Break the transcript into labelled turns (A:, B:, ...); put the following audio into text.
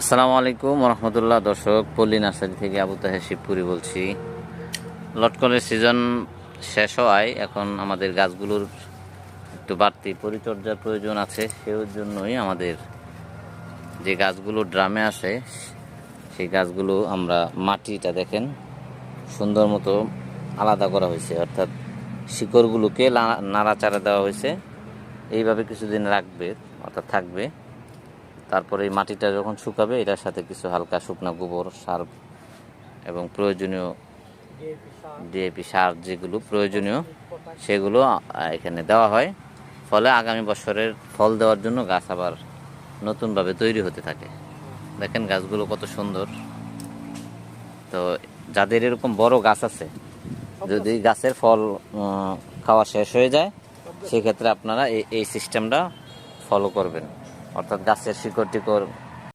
A: আসসালামু আলাইকুম রহমতুল্লাহ। দর্শক, পল্লী নার্সারি থেকে আবু তাহের শিবপুরি বলছি। লটকনের সিজন শেষ হওয়ায় এখন আমাদের গাছগুলোর একটু বাড়তি পরিচর্যার প্রয়োজন আছে। সেই জন্যই আমাদের যে গাছগুলো ড্রামে আছে সেই গাছগুলো আমরা মাটিটা দেখেন সুন্দর মতো আলাদা করা হয়েছে, অর্থাৎ শিকড়গুলোকে নাড়াচাড়া দেওয়া হয়েছে। এইভাবে কিছুদিন রাখবে, অর্থাৎ থাকবে। তারপরে এই মাটিটা যখন শুকাবে, এটার সাথে কিছু হালকা শুকনা গোবর সার এবং প্রয়োজনীয় ডিএপি সার যেগুলো প্রয়োজনীয় সেগুলো এখানে দেওয়া হয়। ফলে আগামী বছরের ফল দেওয়ার জন্য গাছ আবার নতুনভাবে তৈরি হতে থাকে। দেখেন গাছগুলো কত সুন্দর। তো যাদের এরকম বড় গাছ আছে, যদি গাছের ফল খাওয়া শেষ হয়ে যায়, সেক্ষেত্রে আপনারা এই সিস্টেমটা ফলো করবেন। অর্থাৎ গাছের শিকড় টিকড়